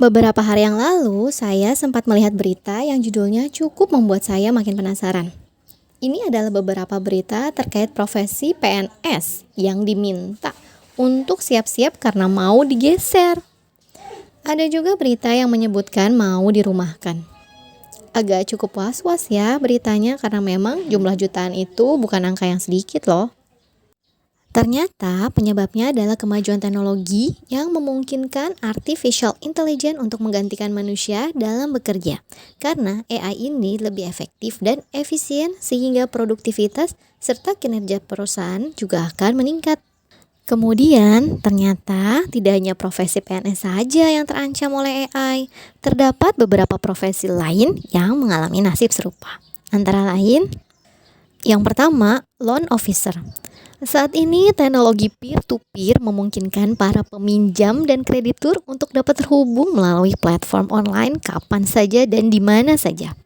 Beberapa hari yang lalu, saya sempat melihat berita yang judulnya cukup membuat saya makin penasaran. Ini adalah beberapa berita terkait profesi PNS yang diminta untuk siap-siap karena mau digeser. Ada juga berita yang menyebutkan mau dirumahkan. Agak cukup was-was ya beritanya karena memang jumlah jutaan itu bukan angka yang sedikit loh. Ternyata penyebabnya adalah kemajuan teknologi yang memungkinkan artificial intelligence untuk menggantikan manusia dalam bekerja. Karena AI ini lebih efektif dan efisien sehingga produktivitas serta kinerja perusahaan juga akan meningkat. Kemudian, ternyata tidak hanya profesi PNS saja yang terancam oleh AI. Terdapat beberapa profesi lain yang mengalami nasib serupa. Antara lain, yang pertama, loan officer. Saat ini teknologi peer-to-peer memungkinkan para peminjam dan kreditur untuk dapat terhubung melalui platform online kapan saja dan di mana saja.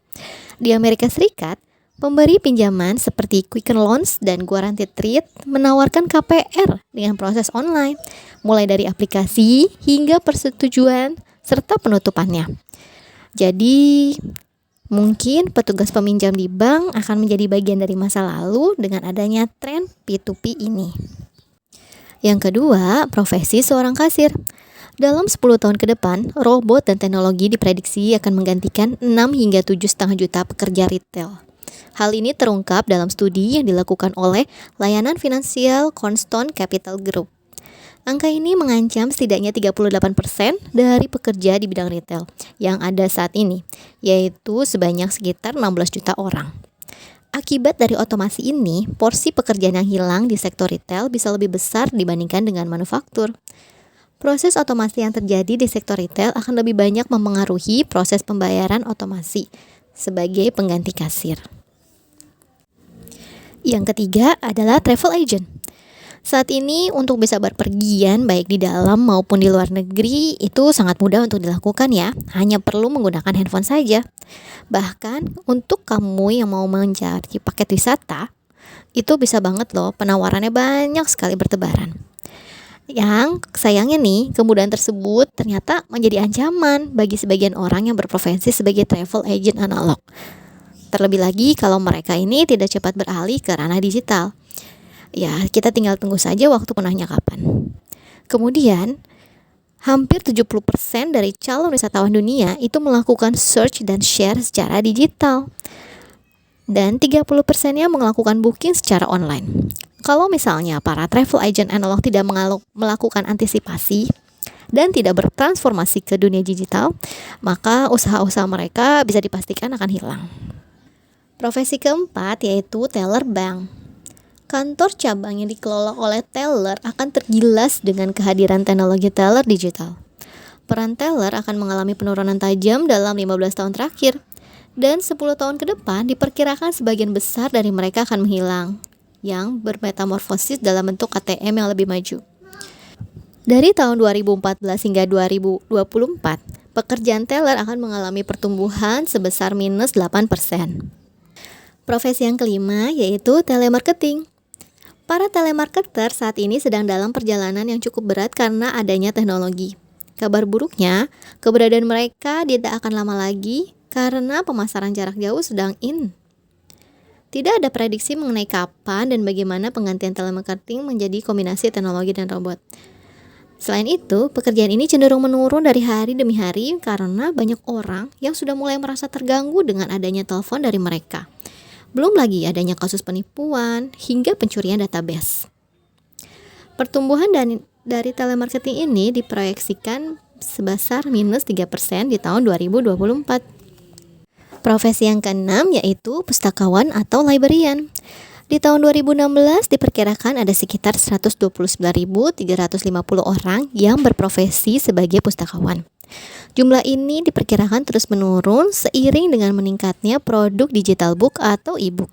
Di Amerika Serikat, pemberi pinjaman seperti Quicken Loans dan Guaranteed Rate menawarkan KPR dengan proses online, mulai dari aplikasi hingga persetujuan serta penutupannya. Jadi, mungkin petugas peminjam di bank akan menjadi bagian dari masa lalu dengan adanya tren P2P ini. Yang kedua, profesi seorang kasir. Dalam 10 tahun ke depan, robot dan teknologi diprediksi akan menggantikan 6 hingga 7,5 juta pekerja retail. Hal ini terungkap dalam studi yang dilakukan oleh layanan finansial Cornerstone Capital Group. Angka ini mengancam setidaknya 38% dari pekerja di bidang retail yang ada saat ini, yaitu sebanyak sekitar 16 juta orang. Akibat dari otomasi ini, porsi pekerjaan yang hilang di sektor retail bisa lebih besar dibandingkan dengan manufaktur. Proses otomasi yang terjadi di sektor retail akan lebih banyak memengaruhi proses pembayaran otomasi sebagai pengganti kasir. Yang ketiga adalah travel agent. Saat ini untuk bisa berpergian baik di dalam maupun di luar negeri itu sangat mudah untuk dilakukan ya. Hanya perlu menggunakan handphone saja. Bahkan untuk kamu yang mau mencari paket wisata, itu bisa banget loh, penawarannya banyak sekali bertebaran. Yang sayangnya nih, kemudahan tersebut ternyata menjadi ancaman bagi sebagian orang yang berprofesi sebagai travel agent analog. Terlebih lagi kalau mereka ini tidak cepat beralih ke ranah digital. Ya, kita tinggal tunggu saja waktu punahnya kapan. Kemudian, hampir 70% dari calon wisatawan dunia itu melakukan search dan share secara digital. Dan 30%-nya melakukan booking secara online. Kalau misalnya para travel agent analog tidak melakukan antisipasi dan tidak bertransformasi ke dunia digital, maka usaha-usaha mereka bisa dipastikan akan hilang. Profesi keempat yaitu teller bank. Kantor cabang yang dikelola oleh teller akan tergilas dengan kehadiran teknologi teller digital. Peran teller akan mengalami penurunan tajam dalam 15 tahun terakhir. Dan 10 tahun ke depan diperkirakan sebagian besar dari mereka akan menghilang, yang bermetamorfosis dalam bentuk ATM yang lebih maju. Dari tahun 2014 hingga 2024, pekerjaan teller akan mengalami pertumbuhan sebesar minus 8%. Profesi yang kelima yaitu telemarketing. Para telemarketer saat ini sedang dalam perjalanan yang cukup berat karena adanya teknologi. Kabar buruknya, keberadaan mereka tidak akan lama lagi karena pemasaran jarak jauh sedang in. Tidak ada prediksi mengenai kapan dan bagaimana penggantian telemarketing menjadi kombinasi teknologi dan robot. Selain itu, pekerjaan ini cenderung menurun dari hari demi hari karena banyak orang yang sudah mulai merasa terganggu dengan adanya telepon dari mereka. Belum lagi adanya kasus penipuan hingga pencurian database. Pertumbuhan dari telemarketing ini diproyeksikan sebesar minus 3% di tahun 2024. Profesi yang keenam yaitu pustakawan atau librarian. Di tahun 2016 diperkirakan ada sekitar 129.350 orang yang berprofesi sebagai pustakawan. Jumlah ini diperkirakan terus menurun seiring dengan meningkatnya produk digital book atau e-book.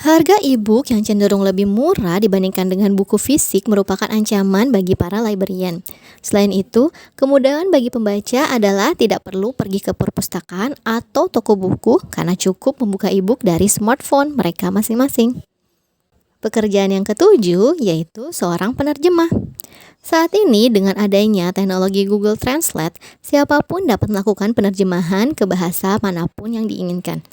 Harga e-book yang cenderung lebih murah dibandingkan dengan buku fisik merupakan ancaman bagi para librarian. Selain itu, kemudahan bagi pembaca adalah tidak perlu pergi ke perpustakaan atau toko buku karena cukup membuka e-book dari smartphone mereka masing-masing. Pekerjaan yang ketujuh yaitu seorang penerjemah. Saat ini dengan adanya teknologi Google Translate, siapapun dapat melakukan penerjemahan ke bahasa manapun yang diinginkan.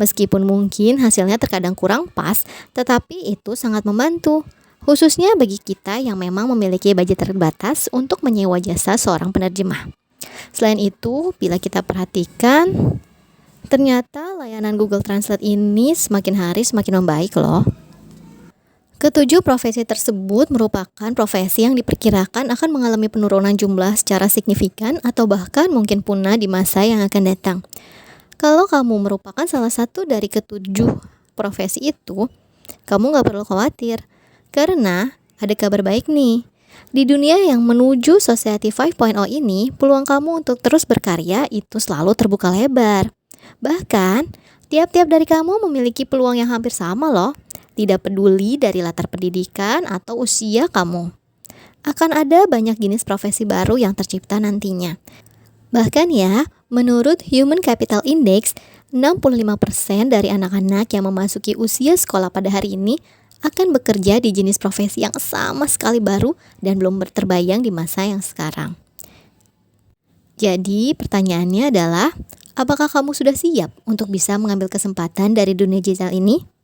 Meskipun mungkin hasilnya terkadang kurang pas, tetapi itu sangat membantu. Khususnya bagi kita yang memang memiliki budget terbatas untuk menyewa jasa seorang penerjemah. Selain itu, bila kita perhatikan, ternyata layanan Google Translate ini semakin hari semakin membaik loh. Ketujuh profesi tersebut merupakan profesi yang diperkirakan akan mengalami penurunan jumlah secara signifikan atau bahkan mungkin punah di masa yang akan datang. Kalau kamu merupakan salah satu dari ketujuh profesi itu, kamu gak perlu khawatir. Karena ada kabar baik nih. Di dunia yang menuju Society 5.0 ini, peluang kamu untuk terus berkarya itu selalu terbuka lebar. Bahkan, tiap-tiap dari kamu memiliki peluang yang hampir sama loh. Tidak peduli dari latar pendidikan atau usia kamu. Akan ada banyak jenis profesi baru yang tercipta nantinya. Bahkan ya, menurut Human Capital Index, 65% dari anak-anak yang memasuki usia sekolah pada hari ini akan bekerja di jenis profesi yang sama sekali baru dan belum terbayang di masa yang sekarang. Jadi, pertanyaannya adalah, apakah kamu sudah siap untuk bisa mengambil kesempatan dari dunia digital ini?